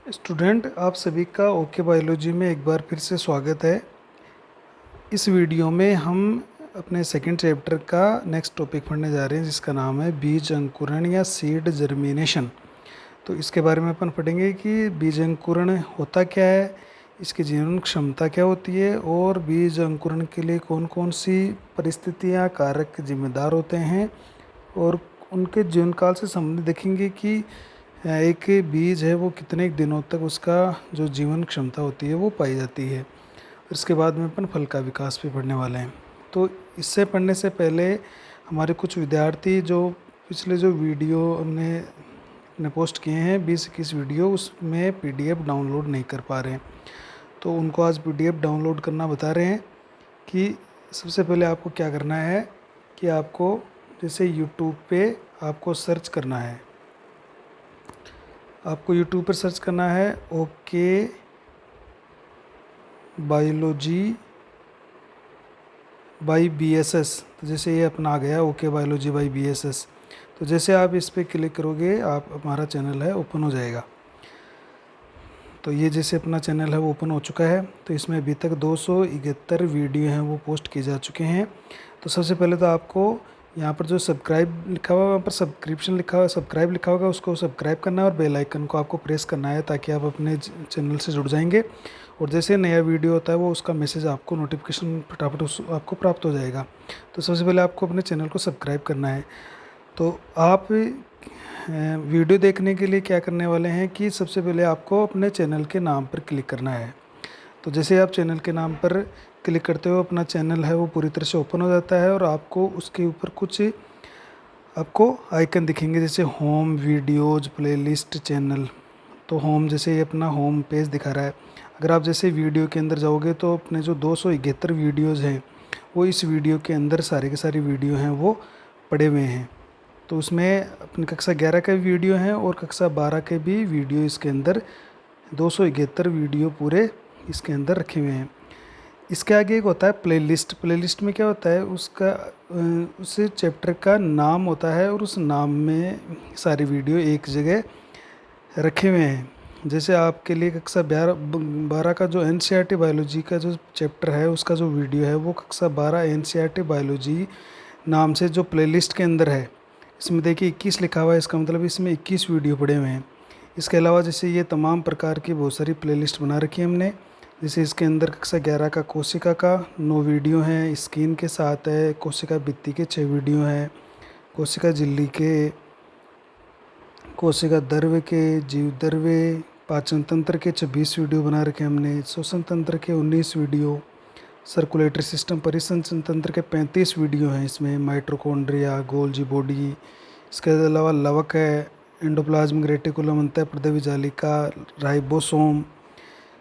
Student, आप सभी का ओके बायोलॉजी में एक बार फिर से स्वागत है। इस वीडियो में हम अपने सेकंड चैप्टर का नेक्स्ट टॉपिक पढ़ने जा रहे हैं, जिसका नाम है बीज अंकुरण या सीड जर्मिनेशन। तो इसके बारे में अपन पढ़ेंगे कि बीज अंकुरण होता क्या है, इसकी जीवन क्षमता क्या होती है और बीज अंकुरण के लिए कौन कौन सी परिस्थितियाँ कारक जिम्मेदार होते हैं, और उनके जीवन काल से संबंधित देखेंगे कि एक बीज है वो कितने दिनों तक उसका जो जीवन क्षमता होती है वो पाई जाती है। इसके बाद में अपन फल का विकास भी पढ़ने वाले हैं। तो इससे पढ़ने से पहले हमारे कुछ विद्यार्थी जो पिछले जो वीडियो हमने पोस्ट किए हैं 20-21 वीडियो, उसमें पीडीएफ डाउनलोड नहीं कर पा रहे हैं, तो उनको आज पीडीएफ डाउनलोड करना बता रहे हैं। कि सबसे पहले आपको क्या करना है कि आपको जैसे यूट्यूब पे आपको सर्च करना है, आपको यूट्यूब पर सर्च करना है ओके बायोलॉजी बाई बीएसएस। तो जैसे ये अपना आ गया ओके बायोलॉजी बाई बीएसएस, तो जैसे आप इस पर क्लिक करोगे आप हमारा चैनल है ओपन हो जाएगा। तो ये जैसे अपना चैनल है वो ओपन हो चुका है। तो इसमें अभी तक 271 वीडियो हैं वो पोस्ट किए जा चुके हैं। तो सबसे पहले तो आपको यहाँ पर जो सब्सक्राइब लिखा हुआ है, वहाँ पर सब्सक्रिप्शन लिखा हुआ है, सब्सक्राइब लिखा होगा, उसको सब्सक्राइब करना है और बेल आइकन को आपको प्रेस करना है, ताकि आप अपने चैनल से जुड़ जाएंगे और जैसे नया वीडियो होता है वो उसका मैसेज आपको नोटिफिकेशन फटाफट आपको प्राप्त हो जाएगा। तो सबसे पहले आपको अपने चैनल को सब्सक्राइब करना है। तो आप वीडियो देखने के लिए क्या करने वाले हैं कि सबसे पहले आपको अपने चैनल के नाम पर क्लिक करना है। तो जैसे आप चैनल के नाम पर क्लिक करते हो अपना चैनल है वो पूरी तरह से ओपन हो जाता है और आपको उसके ऊपर कुछ आपको आइकन दिखेंगे, जैसे होम, वीडियोज़, प्लेलिस्ट, चैनल। तो होम, जैसे ये अपना होम पेज दिखा रहा है। अगर आप जैसे वीडियो के अंदर जाओगे तो अपने जो 271 वीडियोज़ हैं वो इस वीडियो के अंदर सारे के सारे वीडियो हैं वो पड़े हुए हैं। तो उसमें अपनी कक्षा 11 का भी वीडियो है और कक्षा 12 के भी वीडियो इसके अंदर 271 वीडियो पूरे इसके अंदर रखे हुए हैं। इसके आगे एक होता है प्लेलिस्ट। प्लेलिस्ट में क्या होता है, उस चैप्टर का नाम होता है और उस नाम में सारी वीडियो एक जगह रखे हुए हैं। जैसे आपके लिए कक्षा 12 का जो एनसीईआरटी बायोलॉजी का जो चैप्टर है उसका जो वीडियो है वो कक्षा 12 एनसीईआरटी बायोलॉजी नाम से जो प्लेलिस्ट के अंदर है, इसमें देखिए 21 लिखा हुआ है, इसका मतलब इसमें 21 वीडियो पड़े हुए हैं। इसके अलावा जैसे ये तमाम प्रकार की बहुत सारी प्लेलिस्ट बना रखी है हमने। जैसे इसके अंदर कक्षा 11 का कोशिका का 9 वीडियो हैं, स्किन के साथ है, कोशिका भित्ति के 6 वीडियो हैं, कोशिका झिल्ली के, कोशिका द्रव्य के, जीव द्रव्य, पाचन तंत्र के 26 वीडियो बना रखे हमने, श्वसन तंत्र के 19 वीडियो, सर्कुलेटरी सिस्टम परिसंचरण तंत्र के 35 वीडियो हैं इसमें, माइटोकॉन्ड्रिया, गोल्जी बॉडी। इसके अलावा लवक है, एंडोप्लाज्मिक रेटिकुलम, अंतःप्रदेवी जालिका, राइबोसोम।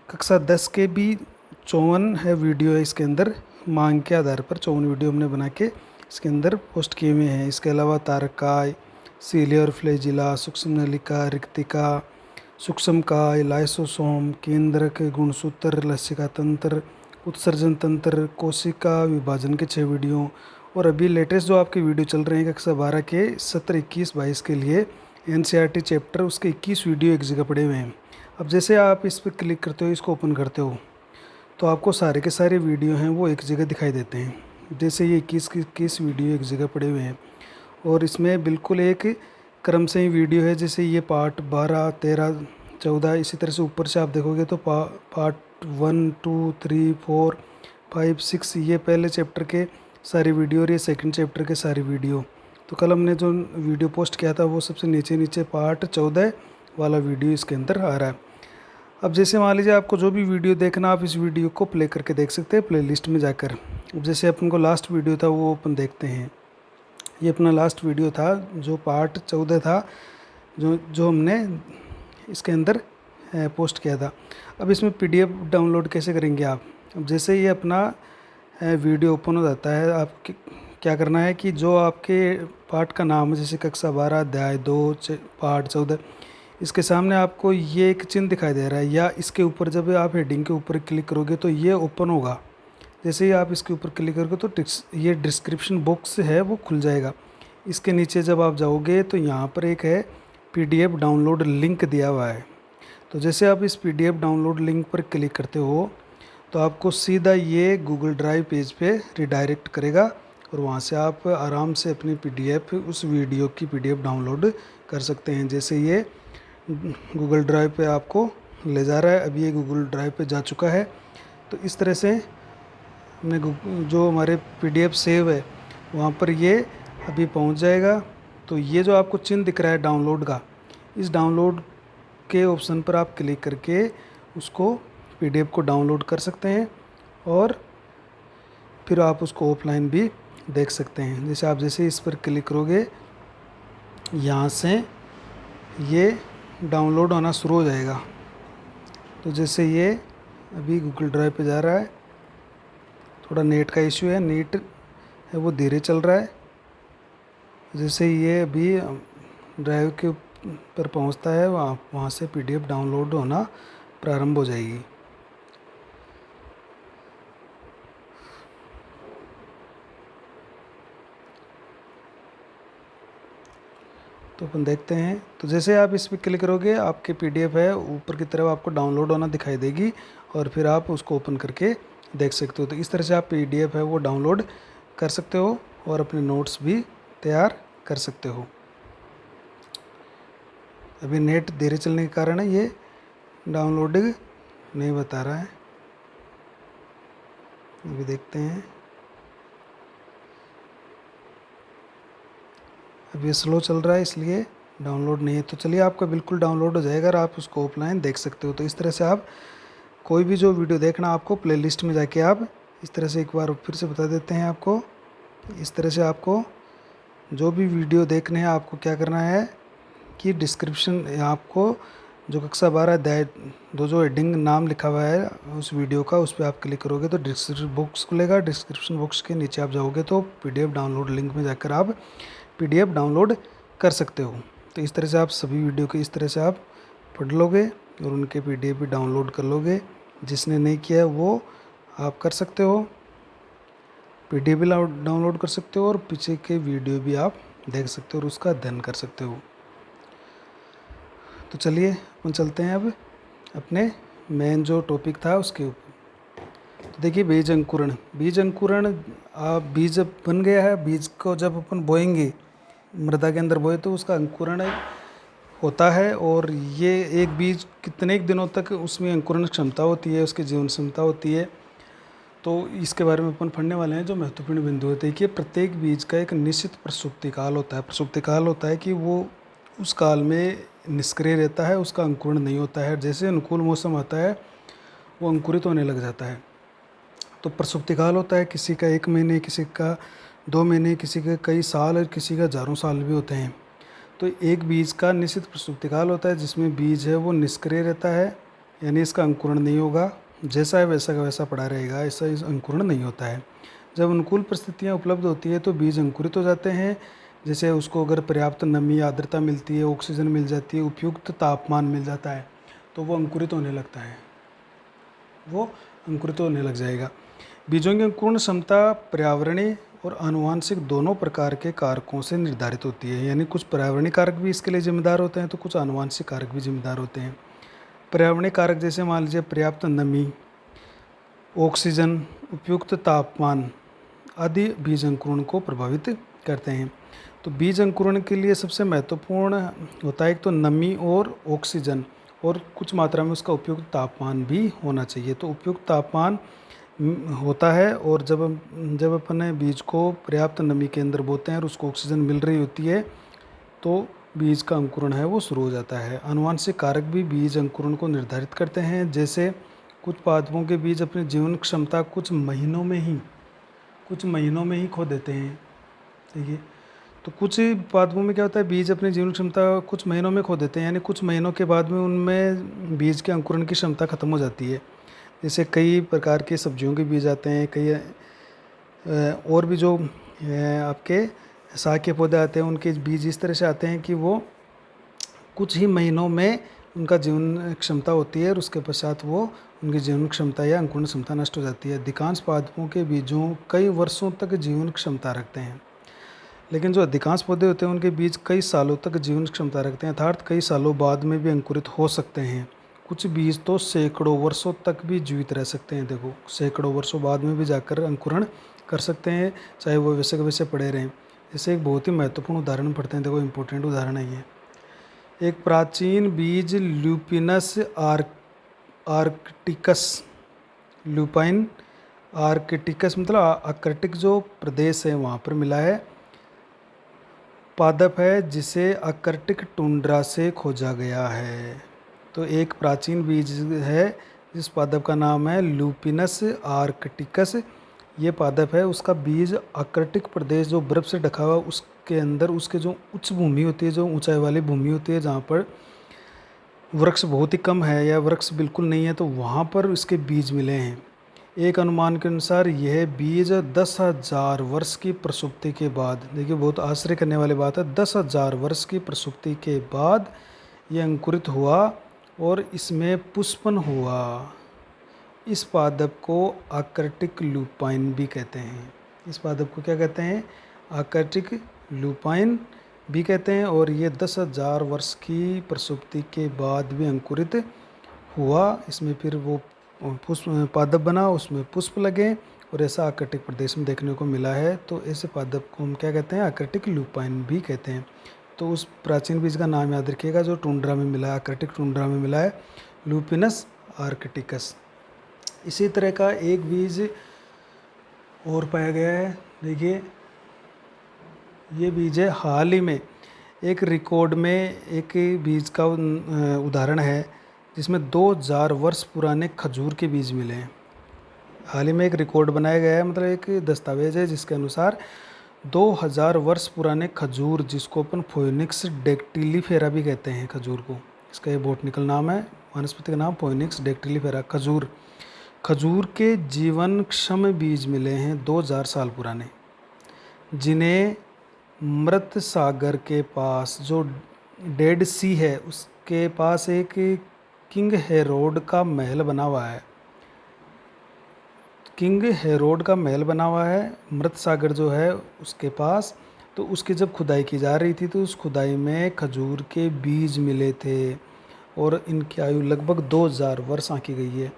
कक्षा 10 के भी 54 है वीडियो है इसके अंदर, मांग के आधार पर 54 वीडियो हमने बना के इसके अंदर पोस्ट किए हुए हैं। इसके अलावा तारकाय, सीलिया और फ्लैजिला, सूक्ष्म नलिका, रिक्तिका, सूक्ष्मकाय, लाइसोसोम, केंद्रक, गुणसूत्र, लसिका तंत्र, उत्सर्जन तंत्र, कोशिका विभाजन के 6 वीडियो। और अभी लेटेस्ट जो आपके वीडियो चल रहे हैं कक्षा 12 के 17, 21, 22 के लिए एनसीईआरटी चैप्टर, उसके 21 वीडियो एक जगह पड़े हुए हैं। अब जैसे आप इस पर क्लिक करते हो, इसको ओपन करते हो, तो आपको सारे के सारे वीडियो हैं वो एक जगह दिखाई देते हैं। जैसे ये 21 वीडियो एक जगह पड़े हुए हैं और इसमें बिल्कुल एक क्रम से ही वीडियो है। जैसे ये पार्ट 12, 13, 14, इसी तरह से ऊपर से आप देखोगे तो पार्ट 1, 2, 3, 4, 5, 6, ये पहले चैप्टर के सारी वीडियो और ये सेकंड चैप्टर के सारी वीडियो। तो कल हमने जो वीडियो पोस्ट किया था वो सबसे नीचे नीचे पार्ट 14 वाला वीडियो इसके अंदर आ रहा है। अब जैसे मान लीजिए आपको जो भी वीडियो देखना, आप इस वीडियो को प्ले करके देख सकते हैं प्लेलिस्ट में जाकर। अब जैसे अपन को लास्ट वीडियो था वो अपन देखते हैं। ये अपना लास्ट वीडियो था जो पार्ट 14 था, जो हमने इसके अंदर पोस्ट किया था। अब इसमें पीडीएफ डाउनलोड कैसे करेंगे आप। अब जैसे ये अपना वीडियो ओपन हो जाता है, आप क्या करना है कि जो आपके पार्ट का नाम है, जैसे कक्षा 12 अध्याय 2 पार्ट 14, इसके सामने आपको ये एक चिन्ह दिखाई दे रहा है, या इसके ऊपर जब आप हेडिंग के ऊपर क्लिक करोगे तो ये ओपन होगा। जैसे ही आप इसके ऊपर क्लिक करोगे तो ये डिस्क्रिप्शन बॉक्स है वो खुल जाएगा। इसके नीचे जब आप जाओगे तो यहाँ पर एक है पीडीएफ डाउनलोड लिंक दिया हुआ है। तो जैसे आप इस पीडीएफ डाउनलोड लिंक पर क्लिक करते हो तो आपको सीधा ये गूगल ड्राइव पेज पे रिडायरेक्ट करेगा और वहाँ से आप आराम से अपनी पीडीएफ उस वीडियो की पीडीएफ डाउनलोड कर सकते हैं। जैसे ये गूगल ड्राइव पे आपको ले जा रहा है, अभी ये गूगल ड्राइव पे जा चुका है। तो इस तरह से हमने जो हमारे पीडीएफ सेव है वहाँ पर ये अभी पहुँच जाएगा। तो ये जो आपको चिन्ह दिख रहा है डाउनलोड का, इस डाउनलोड के ऑप्शन पर आप क्लिक करके उसको पीडीएफ को डाउनलोड कर सकते हैं और फिर आप उसको ऑफलाइन भी देख सकते हैं। जैसे आप जैसे इस पर क्लिक करोगे यहाँ से ये डाउनलोड होना शुरू हो जाएगा। तो जैसे ये अभी गूगल ड्राइव पे जा रहा है, थोड़ा नेट का इशू है, नेट है वो धीरे चल रहा है। जैसे ये अभी ड्राइव के पर पहुंचता है वहाँ से पीडीएफ डाउनलोड होना प्रारंभ हो जाएगी। तो अपन देखते हैं। तो जैसे आप इस पर क्लिक करोगे आपके पीडीएफ है ऊपर की तरफ आपको डाउनलोड होना दिखाई देगी और फिर आप उसको ओपन करके देख सकते हो। तो इस तरह से आप पीडीएफ है वो डाउनलोड कर सकते हो और अपने नोट्स भी तैयार कर सकते हो। अभी नेट धीरे चलने के कारण ये डाउनलोडिंग नहीं बता रहा है। अभी देखते हैं, अब ये स्लो चल रहा है इसलिए डाउनलोड नहीं है। तो चलिए आपका बिल्कुल डाउनलोड हो जाएगा और आप उसको ऑफलाइन देख सकते हो। तो इस तरह से आप कोई भी जो वीडियो देखना आपको प्लेलिस्ट में जाके आप इस तरह से, एक बार फिर से बता देते हैं आपको, इस तरह से आपको जो भी वीडियो देखने हैं आपको क्या करना है कि डिस्क्रिप्शन, आपको जो कक्षा 12 अध्याय दो जो हेडिंग नाम लिखा हुआ है उस वीडियो का, उस पर आप क्लिक करोगे तो डिस्क्रिप्शन बॉक्स खुलेगा। डिस्क्रिप्शन बॉक्स के नीचे आप जाओगे तो पीडीएफ डाउनलोड लिंक में जाकर आप पीडीएफ डाउनलोड कर सकते हो। तो इस तरह से आप सभी वीडियो को इस तरह से आप पढ़ लोगे और उनके पीडीएफ भी डाउनलोड कर लोगे। जिसने नहीं किया है वो आप कर सकते हो, पीडीएफ भी डाउनलोड कर सकते हो और पीछे के वीडियो भी आप देख सकते हो और उसका अध्ययन कर सकते हो। तो चलिए अपन चलते हैं अब अपने मेन जो टॉपिक था उसके ऊपर। तो देखिए बीज अंकुरण, बीज अंकुरण बीज जब बन गया है, बीज को जब अपन बोएंगे मृदा के अंदर बोए तो उसका अंकुरण होता है और ये एक बीज कितने दिनों तक उसमें अंकुरण क्षमता होती है, उसकी जीवन क्षमता होती है। तो इसके बारे में अपन पढ़ने वाले हैं। जो महत्वपूर्ण बिंदु होते हैं कि प्रत्येक बीज का एक निश्चित प्रसुप्ति काल होता है। प्रसुप्ति काल होता है कि वो उस काल में निष्क्रिय रहता है, उसका अंकुरण नहीं होता है। जैसे अनुकूल मौसम आता है वो अंकुरित होने लग जाता है। तो प्रसुप्ति काल होता है, किसी का 1 महीने, किसी का 2 महीने, किसी का कई साल और किसी का हजारों साल भी होते हैं। तो एक बीज का निश्चित प्रसुप्ति काल होता है जिसमें बीज है वो निष्क्रिय रहता है, यानी इसका अंकुरण नहीं होगा। जैसा है वैसा का वैसा पड़ा रहेगा, ऐसा इस अंकुरण नहीं होता है। जब अनुकूल परिस्थितियाँ उपलब्ध होती है तो बीज अंकुरित हो जाते हैं। जैसे उसको अगर पर्याप्त नमी, आर्द्रता मिलती है, ऑक्सीजन मिल जाती है, उपयुक्त तापमान मिल जाता है तो वो अंकुरित होने लगता है, वो अंकुरित होने लग जाएगा। बीजों की अंकुरण क्षमता पर्यावरणीय और आनुवांशिक दोनों प्रकार के कारकों से निर्धारित होती है। यानी कुछ पर्यावरणीय कारक भी इसके लिए जिम्मेदार होते हैं तो कुछ आनुवांशिक कारक भी जिम्मेदार होते हैं। पर्यावरणीय कारक जैसे मान लीजिए पर्याप्त नमी, ऑक्सीजन, उपयुक्त तापमान आदि बीज अंकुरण को प्रभावित करते हैं। तो बीज अंकुरण के लिए सबसे महत्वपूर्ण होता है एक तो नमी और ऑक्सीजन, और कुछ मात्रा में उसका उपयुक्त तापमान भी होना चाहिए। तो उपयुक्त तापमान होता है और जब अपन बीज को पर्याप्त नमी के अंदर बोते हैं और उसको ऑक्सीजन मिल रही होती है तो बीज का अंकुरण है वो शुरू हो जाता है। आनुवांशिक कारक भी बीज अंकुरण को निर्धारित करते हैं। जैसे कुछ पादपों के बीज अपनी जीवन क्षमता कुछ महीनों में ही खो देते हैं। ठीक है, तो कुछ पादपों में क्या होता है, बीज अपनी जीवन क्षमता कुछ महीनों में खो देते हैं, यानी कुछ महीनों के बाद में उनमें बीज के अंकुरण की क्षमता खत्म हो जाती है। जैसे कई प्रकार के सब्जियों के बीज आते हैं, कई और भी जो आपके साग के पौधे आते हैं उनके बीज इस तरह से आते हैं कि वो कुछ ही महीनों में उनका जीवन क्षमता होती है और उसके पश्चात वो उनकी जीवन क्षमता या अंकुरण क्षमता नष्ट हो जाती है। अधिकांश पादपों के बीजों कई वर्षों तक जीवन क्षमता रखते हैं, लेकिन जो अधिकांश पौधे होते हैं उनके बीज कई सालों तक जीवन क्षमता रखते हैं, अर्थात कई सालों बाद में भी अंकुरित हो सकते हैं। कुछ बीज तो सैकड़ों वर्षों तक भी जीवित रह सकते हैं। देखो, सैकड़ों वर्षों बाद में भी जाकर अंकुरण कर सकते हैं, चाहे वो वैसे के वैसे पड़े रहें। जैसे एक बहुत ही महत्वपूर्ण उदाहरण पढ़ते हैं। देखो, इम्पोर्टेंट उदाहरण है ये। एक प्राचीन बीज ल्यूपिनस आर्कटिकस, लुपाइन आर्कटिकस मतलब आर्कटिक जो प्रदेश है वहाँ पर मिला है, पादप है जिसे आर्कटिक टुंड्रा से खोजा गया है। तो एक प्राचीन बीज है जिस पादप का नाम है लुपिनस आर्कटिकस। ये पादप है, उसका बीज आर्कटिक प्रदेश जो बर्फ़ से ढका हुआ उसके अंदर, उसके जो उच्च भूमि होती है, जो ऊंचाई वाली भूमि होती है, जहाँ पर वृक्ष बहुत ही कम है या वृक्ष बिल्कुल नहीं है, तो वहाँ पर इसके बीज मिले हैं। एक अनुमान के अनुसार यह बीज 10,000 वर्ष की प्रसुप्ति के बाद, देखिए बहुत आश्चर्य करने वाली बात है, 10,000 वर्ष की प्रसुप्ति के बाद यह अंकुरित हुआ और इसमें पुष्पन हुआ। इस पादप को आर्कटिक लुपाइन भी कहते हैं। इस पादप को क्या कहते हैं? आर्कटिक लुपाइन भी कहते हैं। और ये 10,000 वर्ष की प्रसुप्ति के बाद भी अंकुरित हुआ। इसमें फिर वो पुष्प पादप बना, उसमें पुष्प लगे और ऐसा आर्कटिक प्रदेश में देखने को मिला है। तो ऐसे पादप को हम क्या कहते हैं? आर्कटिक लुपाइन भी कहते हैं। तो उस प्राचीन बीज का नाम याद रखिएगा जो टुंड्रा में मिला है, आर्कटिक टुंड्रा में मिला है, लुपिनस आर्कटिकस। इसी तरह का एक बीज और पाया गया है। देखिए, ये बीज है, हाल ही में एक रिकॉर्ड में एक बीज का उदाहरण है जिसमें 2000 वर्ष पुराने खजूर के बीज मिले हैं। हाल ही में एक रिकॉर्ड बनाया गया है, मतलब एक दस्तावेज है जिसके अनुसार 2000 वर्ष पुराने खजूर, जिसको अपन फोइनिक्स डेक्टिलीफेरा भी कहते हैं खजूर को, इसका ये बॉटनिकल नाम है, वनस्पति का नाम फोइनिक्स डेक्टिलीफेरा खजूर। खजूर के जीवनक्षम बीज मिले हैं 2000 साल पुराने, जिन्हें मृत सागर के पास जो डेड सी है उसके पास एक किंग हेरोड का महल बना हुआ है। किंग हेरोड का महल बना हुआ है मृत सागर जो है उसके पास। तो उसकी जब खुदाई की जा रही थी तो उस खुदाई में खजूर के बीज मिले थे और इनकी आयु लगभग 2000 वर्ष आंकी गई है।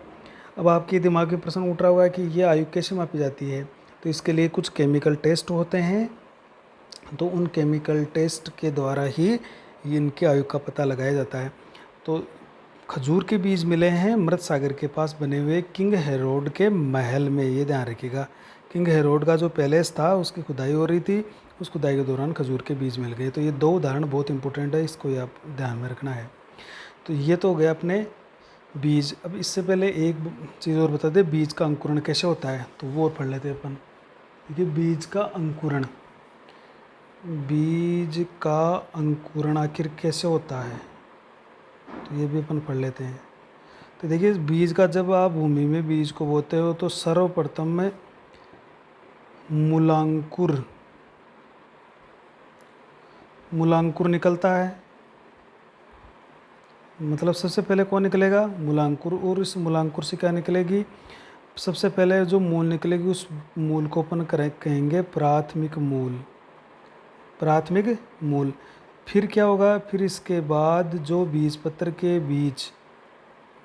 अब आपके दिमाग में प्रश्न उठ रहा हुआ है कि ये आयु कैसे मापी जाती है? तो इसके लिए कुछ केमिकल टेस्ट होते हैं, तो उन केमिकल टेस्ट के द्वारा ही इनकी आयु का पता लगाया जाता है। तो खजूर के बीज मिले हैं मृत सागर के पास बने हुए किंग हेरोड के महल में, ये ध्यान रखिएगा। किंग हेरोड का जो पैलेस था उसकी खुदाई हो रही थी, उस खुदाई के दौरान खजूर के बीज मिल गए। तो ये दो उदाहरण बहुत इंपॉर्टेंट है, इसको आप ध्यान में रखना है। तो ये तो हो गया अपने बीज। अब इससे पहले एक चीज़ और बता दें, बीज का अंकुरण कैसे होता है, तो वो और पढ़ लेते हैं अपन। देखिए, बीज का अंकुरण, बीज का अंकुरण आखिर कैसे होता है, तो ये भी अपन पढ़ लेते हैं। तो देखिए, बीज का जब आप भूमि में बीज को बोते हो तो सर्वप्रथम में मूलांकुर निकलता है। मतलब सबसे पहले कौन निकलेगा? मूलांकुर। और इस मूलांकुर से क्या निकलेगी? सबसे पहले जो मूल निकलेगी उस मूल को अपन कहेंगे प्राथमिक मूल, प्राथमिक मूल। फिर क्या होगा? फिर इसके बाद जो बीजपत्र के बीच,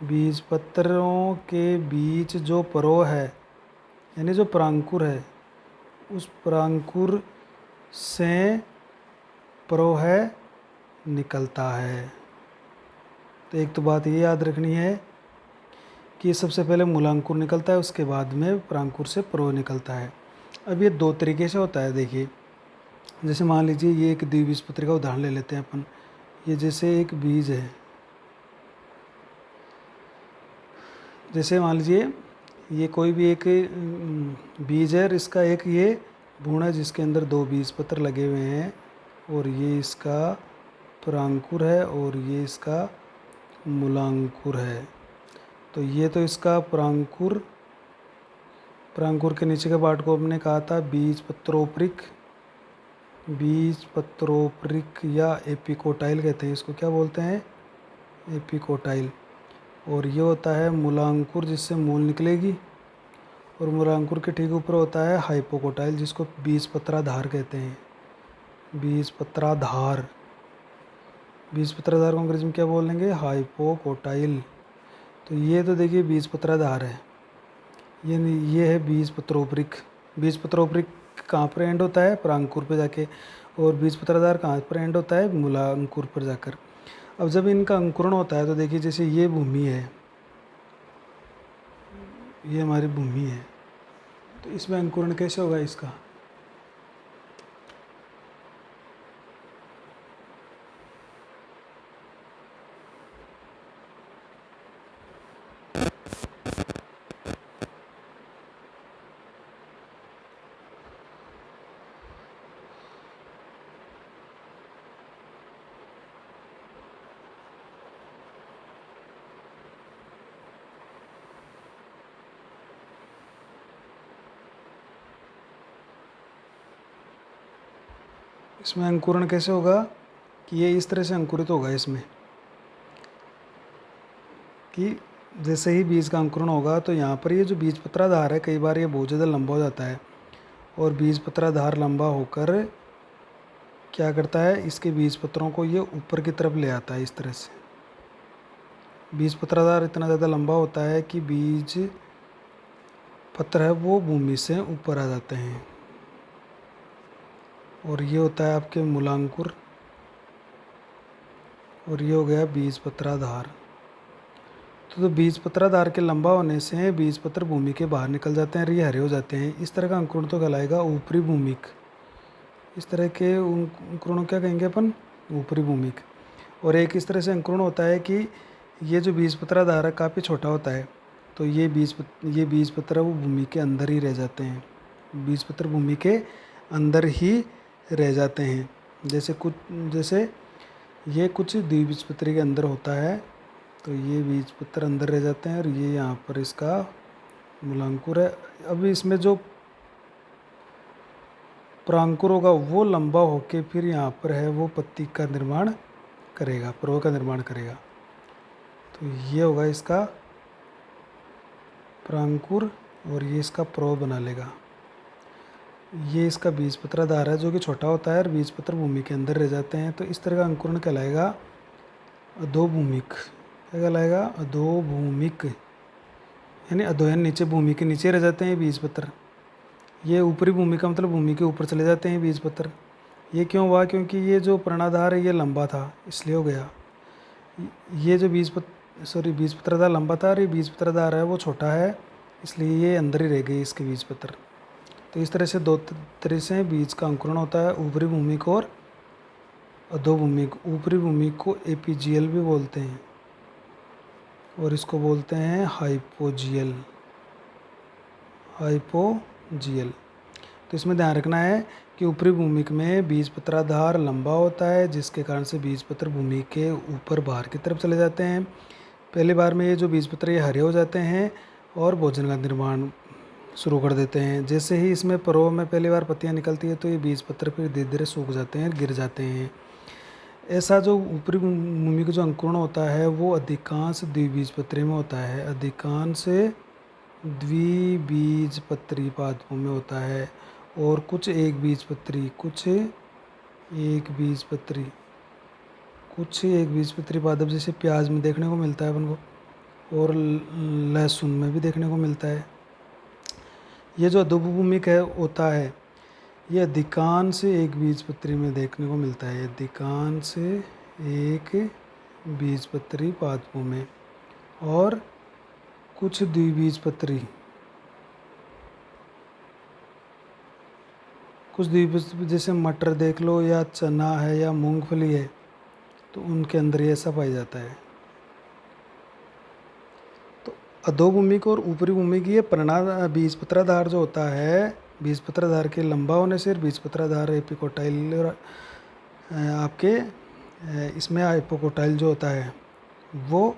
बीजपत्रों के बीच जो परो है यानी जो परांकुर है, उस परांकुर से परो है निकलता है। तो एक तो बात ये याद रखनी है कि सबसे पहले मूलांकुर निकलता है, उसके बाद में परांकुर से परो निकलता है। अब ये दो तरीके से होता है। देखिए, जैसे मान लीजिए ये एक द्विबीजपत्री का उदाहरण ले लेते हैं अपन। ये जैसे एक बीज है, जैसे मान लीजिए ये कोई भी एक बीज है और इसका एक ये भ्रूण है जिसके अंदर दो बीजपत्र लगे हुए हैं, और ये इसका परांकुर है और ये इसका मूलांकुर है। तो ये तो इसका परांकुर, परांकुर के नीचे के पार्ट को हमने कहा था बीजपत्रोपरिक, बीजपत्रोपरिक या एपिकोटाइल कहते हैं, इसको क्या बोलते हैं? एपिकोटाइल। और ये होता है मूलांकुर जिससे मूल निकलेगी, और मूलांकुर के ठीक ऊपर होता है हाइपोकोटाइल जिसको बीजपत्राधार कहते हैं। बीजपत्राधार, बीजपत्राधार को अंग्रेजी में क्या बोलेंगे? हाइपोकोटाइल। तो ये तो देखिए बीजपत्राधार है, ये है बीजपत्रोपरिक। बीजपत्रोपरिक कहाँ पर एंड होता है? परांकुर पे जाके। और बीजपत्राधार कहाँ पर एंड होता है? मूलांकुर पर जाकर। अब जब इनका अंकुरण होता है तो देखिए जैसे ये भूमि है, ये हमारी भूमि है, तो इसमें अंकुरण कैसे होगा इसका? इसमें अंकुरण कैसे होगा कि ये इस तरह से अंकुरित होगा इसमें, कि जैसे ही बीज का अंकुरण होगा तो यहाँ पर ये जो बीजपत्राधार है, कई बार ये बहुत ज़्यादा लंबा हो जाता है, और बीजपत्राधार लंबा होकर क्या करता है, इसके बीजपत्रों को ये ऊपर की तरफ ले आता है इस तरह से। बीजपत्राधार इतना ज़्यादा लंबा होता है कि बीज पत्र है वो भूमि से ऊपर आ जाते हैं, और ये होता है आपके मूलांकुर, और ये हो गया बीजपत्राधार। तो बीजपत्राधार के लंबा होने से बीजपत्र भूमि के बाहर निकल जाते हैं और ये हरे हो जाते हैं। इस तरह का अंकुरण तो कहलाएगा ऊपरी भूमिक। इस तरह के अंकुरण क्या कहेंगे अपन? ऊपरी भूमिक। और एक इस तरह से अंकुरण होता है कि ये जो बीजपत्राधार है काफ़ी छोटा होता है, तो ये बीजपत्र वो भूमि के अंदर ही रह जाते हैं, बीजपत्र भूमि के अंदर ही रह जाते हैं। जैसे ये कुछ द्विबीजपत्री के अंदर होता है, तो ये बीजपत्र अंदर रह जाते हैं और ये यहाँ पर इसका मूलांकुर है। अब इसमें जो परांकुर होगा वो लंबा होके फिर यहाँ पर है वो पत्ती का निर्माण करेगा, पर्व का निर्माण करेगा। तो ये होगा इसका परांकुर और ये इसका पर्व बना लेगा। ये इसका बीजपत्राधार है जो कि छोटा होता है और बीजपत्र भूमि के अंदर रह जाते हैं। तो इस तरह का अंकुरण कहलाएगा अधोभूमिक। क्या कहलाएगा? अधोभूमिक, यानी अधोयन, नीचे भूमि के नीचे रह जाते हैं बीजपत्र। ये ऊपरी भूमि का मतलब भूमि के ऊपर चले जाते हैं बीजपत्र। ये क्यों हुआ? क्योंकि ये जो पर्णाधार है ये लंबा था, इसलिए हो गया। ये जो बीजपत्राधार लंबा था और ये बीजपत्राधार है वो छोटा है, इसलिए ये अंदर ही रह गई इसके बीजपत्र। तो इस तरह से दो तरह से बीज का अंकुरण होता है, ऊपरी भूमिक और अधोभूमिक। ऊपरी भूमिक को एपीजियल भी बोलते हैं और इसको बोलते हैं हाइपोजियल। तो इसमें ध्यान रखना है कि ऊपरी भूमिक में बीजपत्राधार लंबा होता है, जिसके कारण से बीजपत्र भूमि के ऊपर बाहर की तरफ चले जाते हैं। पहली बार में ये जो बीजपत्र ये हरे हो जाते हैं और भोजन का निर्माण शुरू कर देते हैं। जैसे ही इसमें पर्व में पहली बार पत्तियां निकलती है तो ये बीजपत्र फिर धीरे धीरे सूख जाते हैं, गिर जाते हैं। ऐसा जो ऊपरी भूमि का जो अंकुरण होता है वो अधिकांश द्विबीजपत्री में होता है, अधिकांश द्विबीजपत्री पादपों में होता है, और कुछ एक बीजपत्री पादप जैसे प्याज में देखने को मिलता है अपन को, और लहसुन में भी देखने को मिलता है। ये जो अधोभूमिक है होता है ये अधिकांश एक बीजपत्री में देखने को मिलता है, अधिकांश एक बीजपत्री पादपों में, और कुछ द्विबीजपत्री जैसे मटर देख लो या चना है या मूंगफली है, तो उनके अंदर ये ऐसा पाया जाता है। तो अधोभूमिक और ऊपरी भूमिक ये बीजपत्राधार जो होता है, बीजपत्राधार के लंबा होने से बीजपत्राधार एपिकोटाइल आपके इसमें हाइपोकोटाइल जो होता है वो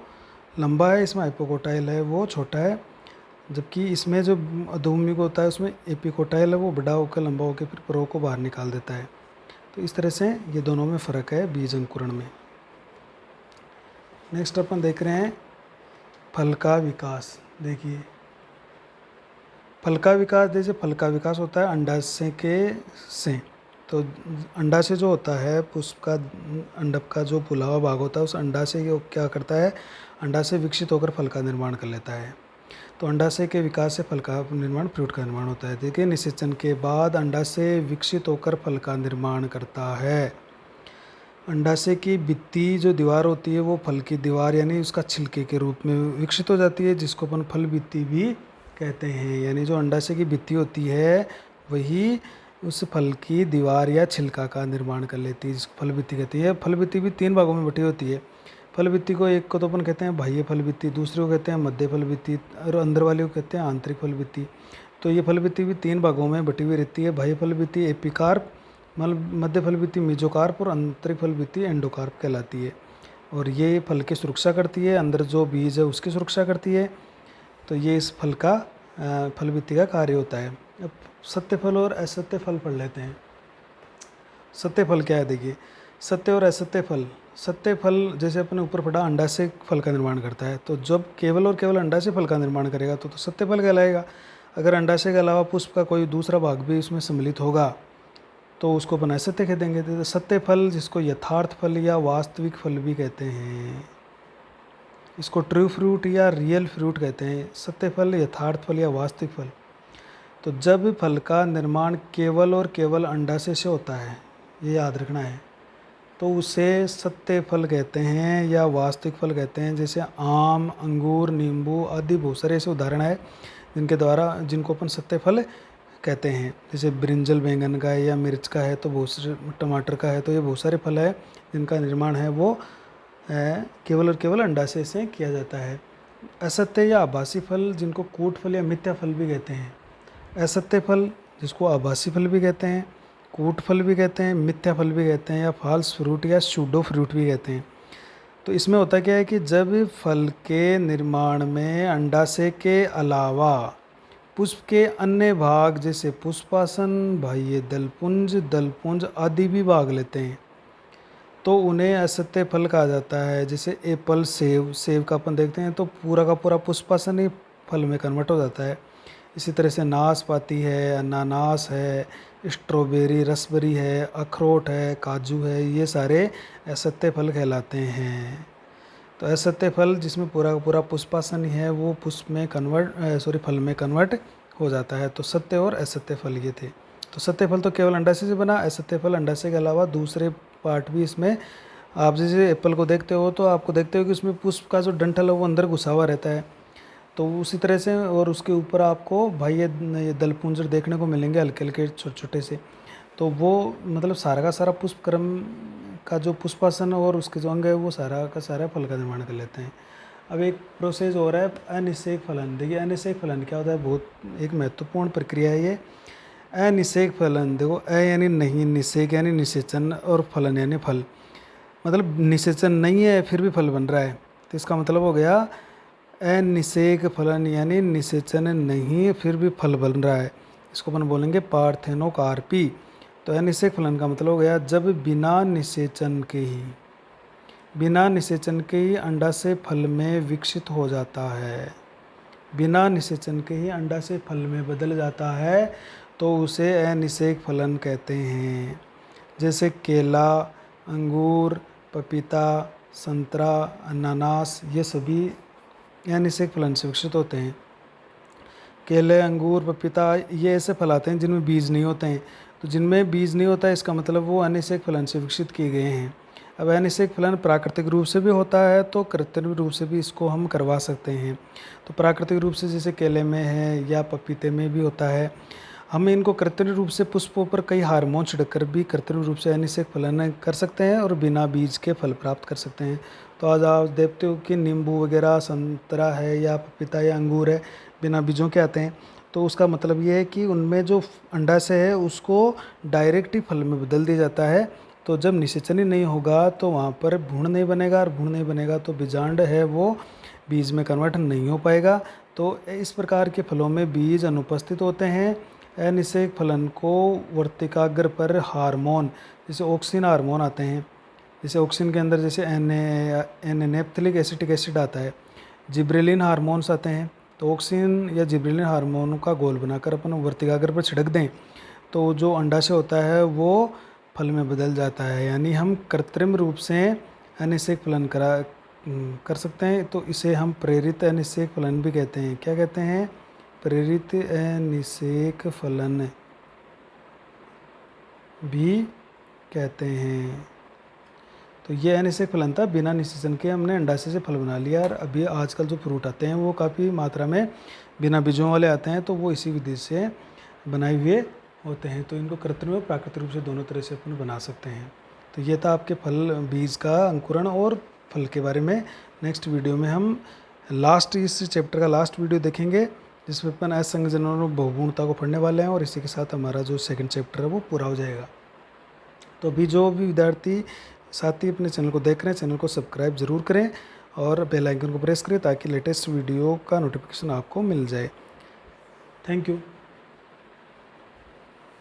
लंबा है, इसमें हाइपोकोटाइल है वो छोटा है। जबकि इसमें जो अधोभूमिक होता है उसमें एपिकोटाइल है वो बड़ा होकर लंबा होकर फिर पर्व को बाहर निकाल देता है। तो इस तरह से ये दोनों में फ़र्क है बीज अंकुरण में। नेक्स्ट अपन देख रहे हैं फल का विकास। देखिए फल का विकास, जैसे फल का विकास होता है अंडाशय से तो अंडाशय जो होता है पुष्प का, अंडक का जो फूला हुआ भाग होता है, उस अंडाशय को क्या करता है, अंडाशय विकसित होकर फल का निर्माण कर लेता है। तो अंडाशय के विकास से फल का निर्माण, फ्रूट का निर्माण होता है। देखिए, निषेचन के बाद अंडाशय विकसित होकर फल का निर्माण करता है। अंडाशय की भित्ति जो दीवार होती है वो फल की दीवार यानी उसका छिलके के रूप में विकसित हो जाती है, जिसको अपन फल भित्ति भी कहते हैं। यानी जो अंडाशय की भित्ति होती है वही उस फल की दीवार या छिलका का निर्माण कर लेती है, जिसको फल भित्ति कहती है। फल भित्ति भी 3 भागों में बटी होती है। फल भित्ति को एक को तो अपन कहते हैं बाह्य फल भित्ति, दूसरे को कहते हैं मध्य फल भित्ति और अंदर वाले को कहते हैं आंतरिक फल भित्ति। तो ये फल भित्ति भी 3 भागों में बटी हुई रहती है। बाह्य फल भित्ति एपिकार्प, मध्य फल भित्ति मेसोकार्प और आंतरिक फल भित्ति एंडोकार्प कहलाती है। और ये फल की सुरक्षा करती है, अंदर जो बीज है उसकी सुरक्षा करती है। तो ये इस फल का फल भित्ति का कार्य होता है। अब सत्य फल और असत्य फल पढ़ लेते हैं। सत्य फल क्या है, देखिए सत्य और असत्य फल। सत्य फल जैसे अपने ऊपर पढ़ा अंडाशय फल का निर्माण करता है, तो जब केवल और केवल अंडाशय फल का निर्माण करेगा तो सत्य फल कहलाएगा। अगर अंडाशय के अलावा पुष्प का कोई दूसरा भाग भी इसमें सम्मिलित होगा तो उसको अपन असत्य कह देंगे। तो सत्य फल जिसको यथार्थ फल या वास्तविक फल भी कहते हैं, इसको ट्रू फ्रूट या रियल फ्रूट कहते हैं। सत्य फल, यथार्थ फल या वास्तविक फल। तो जब फल का निर्माण केवल और केवल अंडाशय से होता है, ये याद रखना है, तो उसे सत्य फल कहते हैं या वास्तविक फल कहते हैं। जैसे आम, अंगूर, नींबू आदि बहुत सारे ऐसे उदाहरण है जिनको अपन सत्य फल कहते हैं। जैसे ब्रिंजल बैंगन का है या मिर्च का है, तो बहुत सारे टमाटर का है, तो ये बहुत सारे फल है जिनका निर्माण है वो केवल और केवल अंडाशय से किया जाता है। असत्य या आभासी फल जिनको कूट फल या मिथ्या फल भी कहते हैं। असत्य फल जिसको आभासी फल भी कहते हैं, कूट फल भी कहते हैं, मिथ्या फल भी कहते हैं, या फॉल्स फ्रूट या सूडो फ्रूट भी कहते हैं। तो इसमें होता क्या है कि जब फल के निर्माण में अंडाशय के अलावा पुष्प के अन्य भाग जैसे पुष्पासन, बाह्य दलपुंज आदि भी भाग लेते हैं, तो उन्हें असत्य फल कहा जाता है। जैसे एप्पल, सेब का अपन देखते हैं तो पूरा का पूरा पुष्पासन ही फल में कन्वर्ट हो जाता है। इसी तरह से नाशपाती है, अनानास है, स्ट्रॉबेरी, रसबेरी है, अखरोट है, काजू है, ये सारे असत्य फल कहलाते हैं। तो असत्य फल जिसमें पूरा का पूरा पुष्पासन ही है वो फल में कन्वर्ट हो जाता है। तो सत्य और असत्य फल ये थे। तो सत्य फल तो केवल अंडाशय से बना, असत्य फल अंडाशय के अलावा दूसरे पार्ट भी इसमें। आप जैसे एप्पल को देखते हो तो आपको देखते हो कि उसमें पुष्प का जो डंठल है वो अंदर घुसा हुआ रहता है, तो उसी तरह से और उसके ऊपर आपको बाह्य दलपुंज देखने को मिलेंगे हल्के हल्के छोटे छोटे से। तो वो मतलब सारा का सारा पुष्प क्रम का जो पुष्पासन और उसके जो अंग है वो सारा का सारा फल का निर्माण कर लेते हैं। अब एक प्रोसेस हो रहा है अनिषेक फलन। देखिए अनिषेक फलन क्या होता है, बहुत एक महत्वपूर्ण प्रक्रिया है ये। अनिषेक फलन, देखो अ यानी नहीं, निषेक यानी निषेचन और फलन यानी फल। मतलब निषेचन नहीं है फिर भी फल बन रहा है, तो इसका मतलब हो गया अनिषेक फलन यानी निषेचन नहीं फिर भी फल बन रहा है। इसको अपन बोलेंगे पार्थेनोकार्पी। तो अनिषेक फलन का मतलब हो गया जब बिना निषेचन के ही अंडाशय फल में विकसित हो जाता है, बिना निषेचन के ही अंडाशय फल में बदल जाता है, तो उसे अनिषेक फलन कहते हैं। जैसे केला, अंगूर, पपीता, संतरा, अनानास ये सभी अनिषेक फलन से विकसित होते हैं। केले, अंगूर, पपीता ये ऐसे फल आते हैं जिनमें बीज नहीं होते हैं। तो जिनमें बीज नहीं होता है इसका मतलब वो अनिषेक फलन से विकसित किए गए हैं। अब अनिषेक फलन प्राकृतिक रूप से भी होता है तो कृत्रिम रूप से भी इसको हम करवा सकते हैं। तो प्राकृतिक रूप से जैसे केले में है या पपीते में भी होता है। हम इनको कृत्रिम रूप से पुष्पों पर कई हार्मोन छिड़कर भी कृत्रिम रूप से अनिषेक फलन कर सकते हैं और बिना बीज के फल प्राप्त कर सकते हैं। तो आज आप देखते हो कि नींबू वगैरह, संतरा है या पपीता या अंगूर है, बिना बीजों के आते हैं। तो उसका मतलब ये है कि उनमें जो अंडाशय है उसको डायरेक्ट ही फल में बदल दिया जाता है। तो जब निषेचन ही नहीं होगा तो वहाँ पर भ्रूण नहीं बनेगा, और भ्रूण नहीं बनेगा तो बीजांड है वो बीज में कन्वर्ट नहीं हो पाएगा। तो इस प्रकार के फलों में बीज अनुपस्थित होते हैं। अनिषेक फलन को वर्तिकाग्र पर हार्मोन जैसे ऑक्सिन हार्मोन आते हैं। जैसे ऑक्सिन के अंदर जैसे एनेप्थिलिक एसिटिक एसिड आता है, जिब्रेलिन हार्मोन्स आते हैं। तो ऑक्सिन या जिब्रेलिन हार्मोन का घोल बनाकर अपन वर्तिकाग्र पर छिड़क दें तो जो अंडाशय होता है वो फल में बदल जाता है। यानी हम कृत्रिम रूप से अनिषेक फलन कर सकते हैं, तो इसे हम प्रेरित अनिषेक फलन भी कहते हैं। क्या कहते हैं? प्रेरित अनिषेक फलन भी कहते हैं। तो ये अनिषेक फलन था, बिना निषेचन के हमने अंडाशय से फल बना लिया। और अभी आजकल जो फ्रूट आते हैं वो काफ़ी मात्रा में बिना बीजों वाले आते हैं, तो वो इसी विधि से बनाए हुए होते हैं। तो इनको कृत्रिम और प्राकृतिक रूप से दोनों तरह से अपन बना सकते हैं। तो ये था आपके फल बीज का अंकुरण और फल के बारे में। नेक्स्ट वीडियो में हम इस चैप्टर का लास्ट वीडियो देखेंगे, जिसमें अपन असंगजनन और बहुगुणता को पढ़ने वाले हैं, और इसी के साथ हमारा जो सेकंड चैप्टर है वो पूरा हो जाएगा। तो अभी जो भी विद्यार्थी साथी अपने चैनल को देख रहे हैं, चैनल को सब्सक्राइब जरूर करें और बेल आइकन को प्रेस करें, ताकि लेटेस्ट वीडियो का नोटिफिकेशन आपको मिल जाए। Thank you.